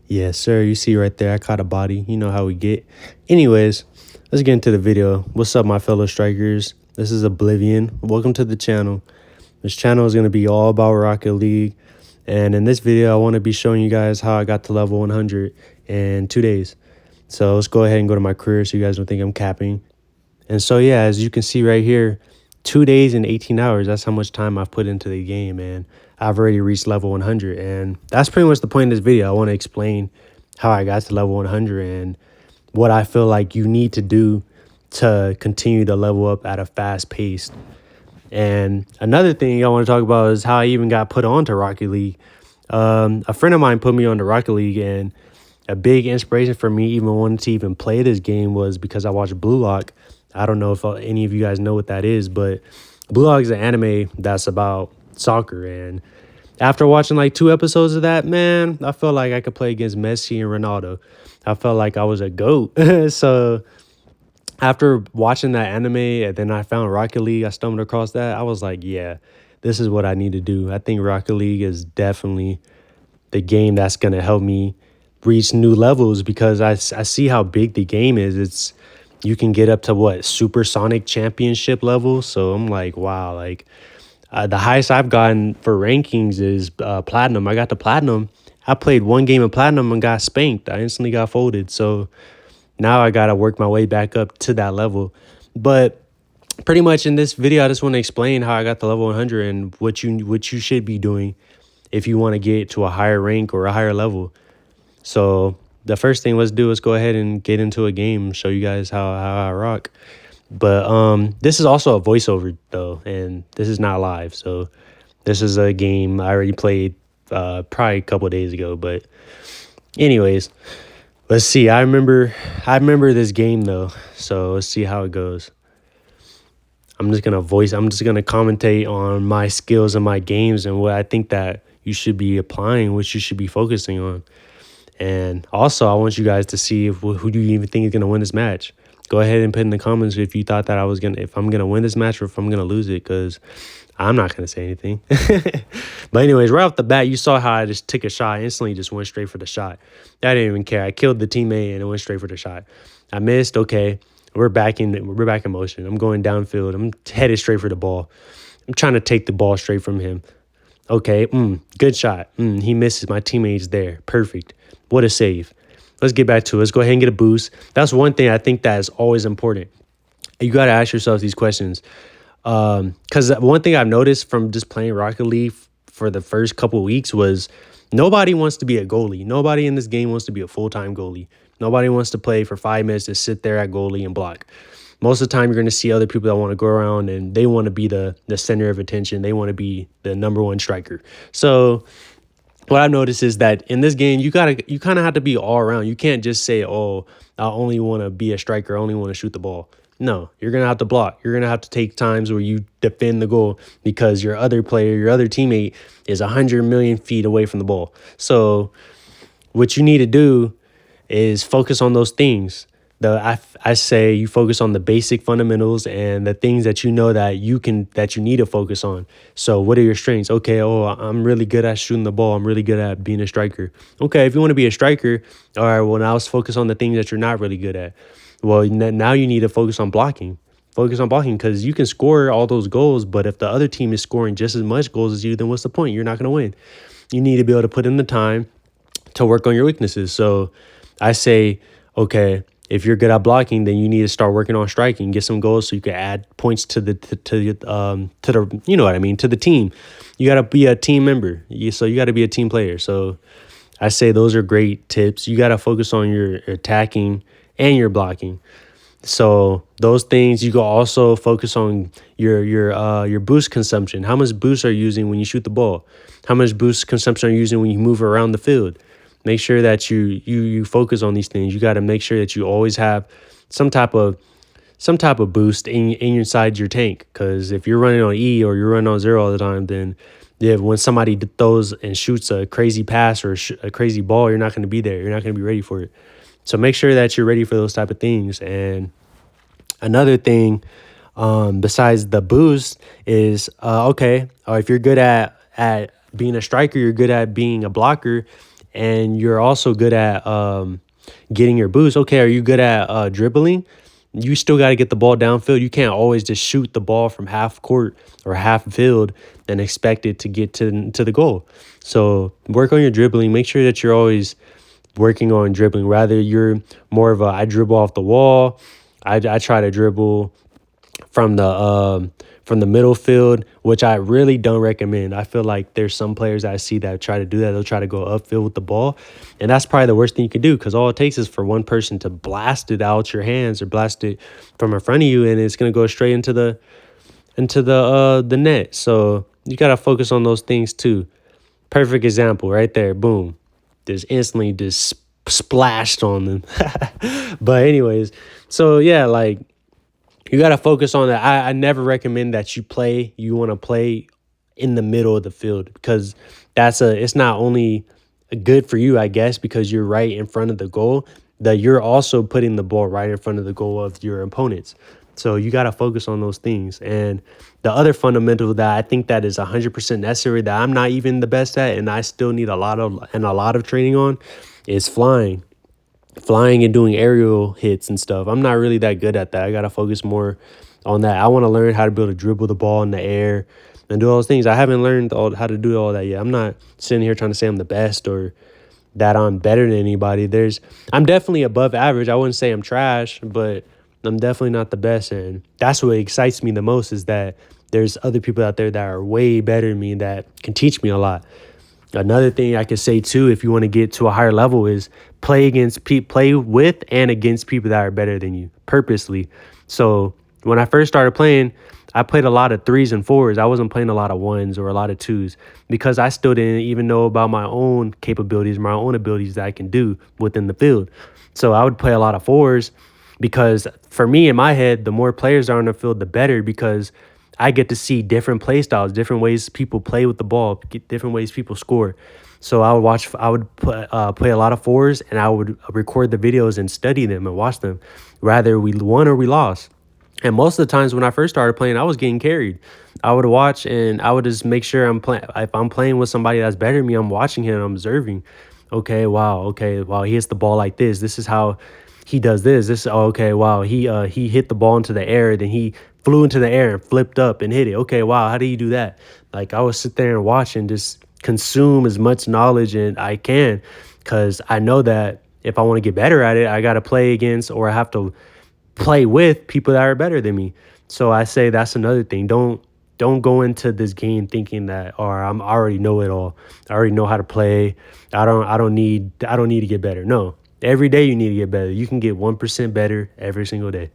Yes, sir. You see right there, I caught a body. You know how we get. Anyways, let's get into the video. What's up, my fellow strikers? This is Oblivion. Welcome to the channel. This channel is going to be all about Rocket League. And in this video, I want to be showing you guys how I got to level 100 in 2 days. So let's go ahead and go to my career so you guys don't think I'm capping. And so, yeah, as you can see right here, 2 days and 18 hours, that's how much time I've put into the game. And I've already reached level 100. And that's pretty much the point of this video. I want to explain how I got to level 100 and what I feel like you need to do to continue to level up at a fast pace. And another thing I want to talk about is how I even got put on to Rocket League. A friend of mine put me on to Rocket League, and a big inspiration for me even wanting to even play this game was because I watched Blue Lock. I don't know if any of you guys know what that is, but Blue Lock is an anime that's about soccer. And after watching like 2 episodes of that, man, I felt like I could play against Messi and Ronaldo. I felt like I was a GOAT. So after watching that anime and then I found Rocket League, I stumbled across that. I was like, yeah, this is what I need to do. I think Rocket League is definitely the game that's going to help me reach new levels because I see how big the game is. You can get up to what, supersonic championship level. So I'm like, wow, like the highest I've gotten for rankings is platinum. I got to platinum. I played 1 game of platinum and got spanked. I instantly got folded. So now I got to work my way back up to that level. But pretty much in this video, I just want to explain how I got to level 100 and what you should be doing if you want to get to a higher rank or a higher level. So the first thing let's do is go ahead and get into a game, show you guys how I rock. But this is also a voiceover though, and this is not live. So this is a game I already played probably a couple of days ago. But anyways, let's see. I remember this game though. So let's see how it goes. I'm just gonna commentate on my skills and my games and what I think that you should be applying, what you should be focusing on. And also, I want you guys to see who do you even think is going to win this match. Go ahead and put in the comments if you thought that if I'm going to win this match or if I'm going to lose it, because I'm not going to say anything. But anyways, right off the bat, you saw how I just took a shot, instantly just went straight for the shot. I didn't even care. I killed the teammate and it went straight for the shot. I missed. Okay, we're back in motion. I'm going downfield. I'm headed straight for the ball. I'm trying to take the ball straight from him. Okay, good shot. He misses. My teammate's there. Perfect. What a save. Let's get back to it. Let's go ahead and get a boost. That's one thing I think that is always important. You got to ask yourself these questions. Because one thing I've noticed from just playing Rocket League for the first couple of weeks was nobody wants to be a goalie. Nobody in this game wants to be a full-time goalie. Nobody wants to play for 5 minutes to sit there at goalie and block. Most of the time, you're going to see other people that want to go around and they want to be the center of attention. They want to be the #1 striker. So what I've noticed is that in this game, you kind of have to be all around. You can't just say, oh, I only want to be a striker. I only want to shoot the ball. No, you're going to have to block. You're going to have to take times where you defend the goal because your other player, your other teammate is 100 million feet away from the ball. So what you need to do is focus on those things. I say you focus on the basic fundamentals and the things that you know that you need to focus on. So what are your strengths? Okay, I'm really good at shooting the ball. I'm really good at being a striker. Okay, if you want to be a striker, all right, well, now let's focus on the things that you're not really good at. Well, now you need to focus on blocking. Focus on blocking because you can score all those goals, but if the other team is scoring just as much goals as you, then what's the point? You're not going to win. You need to be able to put in the time to work on your weaknesses. So I say, okay, if you're good at blocking, then you need to start working on striking, get some goals so you can add points to the you know what I mean, to the team. You got to be a team member. So you got to be a team player. So I say those are great tips. You got to focus on your attacking and your blocking. So those things, you can also focus on your boost consumption. How much boost are you using when you shoot the ball? How much boost consumption are you using when you move around the field? Make sure that you focus on these things. You got to make sure that you always have some type of boost inside your tank. Because if you're running on E or you're running on 0 all the time, then when somebody throws and shoots a crazy pass or a crazy ball, you're not going to be there. You're not going to be ready for it. So make sure that you're ready for those type of things. And another thing, besides the boost, is if you're good at being a striker, you're good at being a blocker. and you're also good at getting your boost. Okay, are you good at dribbling? You still got to get the ball downfield. You can't always just shoot the ball from half court or half field and expect it to get to the goal. So work on your dribbling. Make sure that you're always working on dribbling. Rather, you're more of a I dribble off the wall. I try to dribble from the middle field, which I really don't recommend. I feel like there's some players I see that try to do that. They'll try to go upfield with the ball, and that's probably the worst thing you can do, because all it takes is for one person to blast it out your hands or blast it from in front of you, and it's gonna go straight into the net. So you gotta focus on those things too. Perfect example right there. Boom, just instantly just splashed on them. But anyways, so yeah, like, you got to focus on that. I never recommend that you want to play in the middle of the field, because it's not only good for you, I guess, because you're right in front of the goal, that you're also putting the ball right in front of the goal of your opponents. So you got to focus on those things. And the other fundamental that I think that is 100% necessary, that I'm not even the best at, and I still need a lot of training on, is flying and doing aerial hits and stuff. I'm not really that good at that. I got to focus more on that. I want to learn how to be able to dribble the ball in the air and do all those things. I haven't learned how to do all that yet. I'm not sitting here trying to say I'm the best or that I'm better than anybody. I'm definitely above average. I wouldn't say I'm trash, but I'm definitely not the best. And that's what excites me the most, is that there's other people out there that are way better than me that can teach me a lot. Another thing I could say too, if you want to get to a higher level, is play with and against people that are better than you purposely. So when I first started playing, I played a lot of 3s and 4s. I wasn't playing a lot of 1s or a lot of 2s, because I still didn't even know about my own capabilities, my own abilities that I can do within the field. So I would play a lot of 4s, because for me, in my head, the more players are on the field, the better, because I get to see different play styles, different ways people play with the ball, different ways people score. So I would play a lot of 4s, and I would record the videos and study them and watch them, rather we won or we lost. And most of the times when I first started playing, I was getting carried. I would watch and I would just make sure I'm playing. If I'm playing with somebody that's better than me, I'm watching him, I'm observing. Okay, wow, he hits the ball like this. This is how he does this. Okay, wow, he hit the ball into the air, then he flew into the air and flipped up and hit it. Okay, wow, how do you do that? Like, I would sit there and watch and just consume as much knowledge as I can, because I know that if I want to get better at it, I got to play against, or I have to play with people that are better than me. So I say that's another thing. Don't go into this game thinking that, or I already know it all. I already know how to play. I don't need to get better. No. Every day you need to get better. You can get 1% better every single day.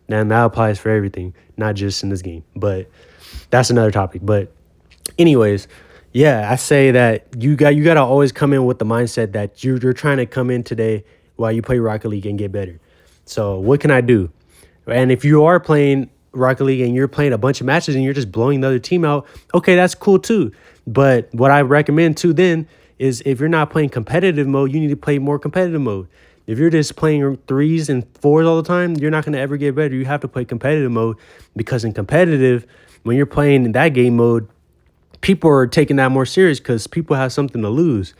And that applies for everything, not just in this game. But that's another topic. But anyways, yeah, I say that you got to always come in with the mindset that you're trying to come in today while you play Rocket League and get better. So what can I do? And if you are playing Rocket League and you're playing a bunch of matches and you're just blowing the other team out, okay, that's cool too. But what I recommend too then is, if you're not playing competitive mode, you need to play more competitive mode. If you're just playing 3s and 4s all the time, you're not going to ever get better. You have to play competitive mode, because in competitive, when you're playing in that game mode, people are taking that more serious, because people have something to lose.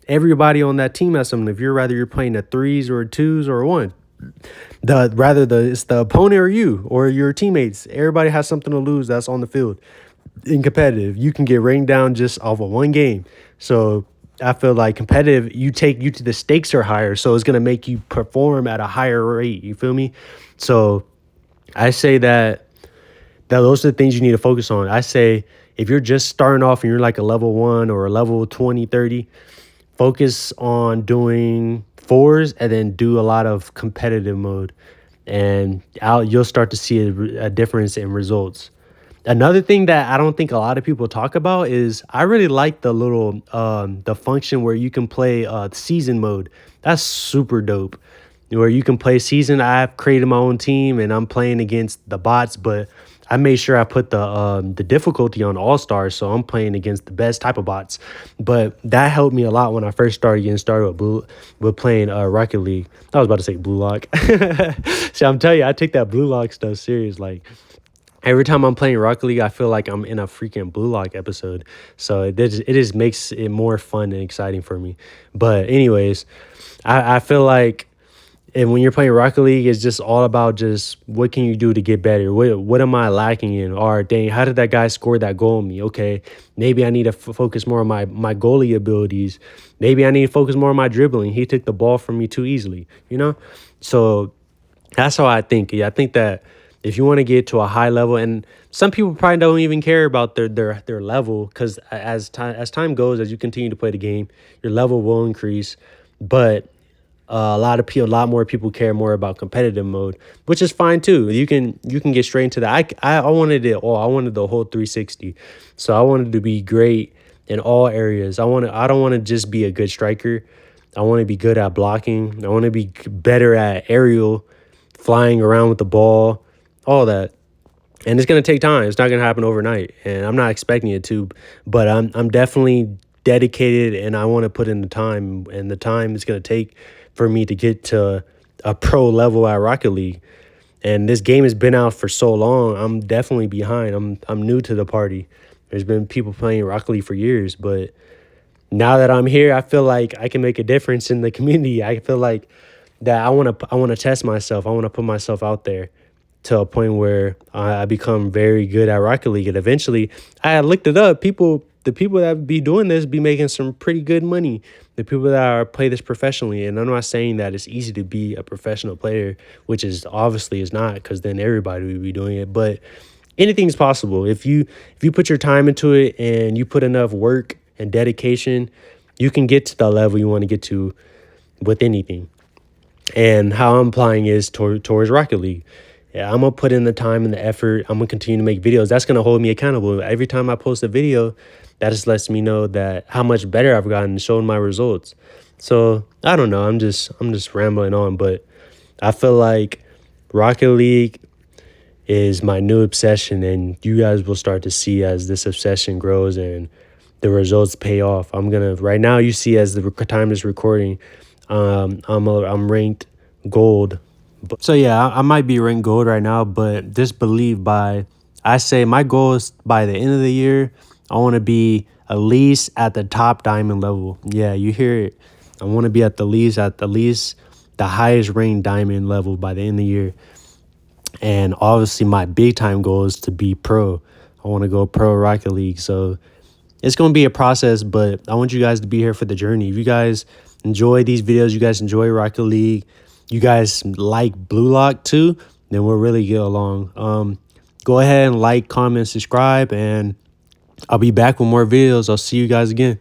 Everybody on that team has something. If you're playing a 3s or a 2s or a 1, it's the opponent or you or your teammates. Everybody has something to lose that's on the field. In competitive, you can get rained down just off of one game. So I feel like competitive, the stakes are higher, so it's gonna make you perform at a higher rate. You feel me? So I say that those are the things you need to focus on. I say, if you're just starting off and you're like a level 1 or a level 20, 30, focus on doing 4s and then do a lot of competitive mode, and you'll start to see a difference in results. Another thing that I don't think a lot of people talk about is, I really like the little the function where you can play season mode. That's super dope. Where you can play season. I've created my own team and I'm playing against the bots, but I made sure I put the difficulty on all-stars, so I'm playing against the best type of bots. But that helped me a lot when I first started getting started with playing Rocket League. I was about to say Blue Lock. See, I'm telling you, I take that Blue Lock stuff serious. Like, Every time I'm playing Rocket League, I feel like I'm in a freaking Blue Lock episode. So it just makes it more fun and exciting for me. But anyways, I feel like, and when you're playing Rocket League, it's just all about just what can you do to get better? What am I lacking in? Or dang, how did that guy score that goal on me? Okay, maybe I need to focus more on my goalie abilities. Maybe I need to focus more on my dribbling. He took the ball from me too easily, you know? So that's how I think. Yeah, I think that if you want to get to a high level, and some people probably don't even care about their level, because as time goes, as you continue to play the game, your level will increase. But a lot more people care more about competitive mode, which is fine too. You can get straight into that. I wanted it all. I wanted the whole 360. So I wanted to be great in all areas. I don't want to just be a good striker. I want to be good at blocking. I want to be better at aerial, flying around with the ball, all that. And it's gonna take time. It's not gonna happen overnight, and I'm not expecting it to. But I'm definitely dedicated, and I want to put in the time, and the time it's gonna take for me to get to a pro level at Rocket League. And this game has been out for so long. I'm definitely behind. I'm new to the party. There's been people playing Rocket League for years, but now that I'm here, I feel like I can make a difference in the community. I feel like that I want to test myself. I want to put myself out there to a point where I become very good at Rocket League. And eventually, I looked it up. The people that be doing this be making some pretty good money. The people that are play this professionally, and I'm not saying that it's easy to be a professional player, which is obviously is not, because then everybody would be doing it. But anything's possible if you put your time into it and you put enough work and dedication. You can get to the level you want to get to with anything. And how I'm applying is towards Rocket League. Yeah, I'm gonna put in the time and the effort. I'm gonna continue to make videos. That's gonna hold me accountable. Every time I post a video, that just lets me know that how much better I've gotten, showing my results. So I don't know. I'm just rambling on, but I feel like Rocket League is my new obsession, and you guys will start to see as this obsession grows and the results pay off. I'm gonna right now. You see, as the time is recording, I'm ranked gold. So yeah, I might be ranked gold right now, but just believe I say my goal is by the end of the year, I want to be at least at the top diamond level. Yeah, you hear it. I want to be at the least the highest ranked diamond level by the end of the year. And obviously my big time goal is to be pro. I want to go pro Rocket League. So it's going to be a process, but I want you guys to be here for the journey. If you guys enjoy these videos, you guys enjoy Rocket League, you guys like Blue Lock too, then we'll really get along. Go ahead and like, comment, subscribe, and I'll be back with more videos. I'll see you guys again.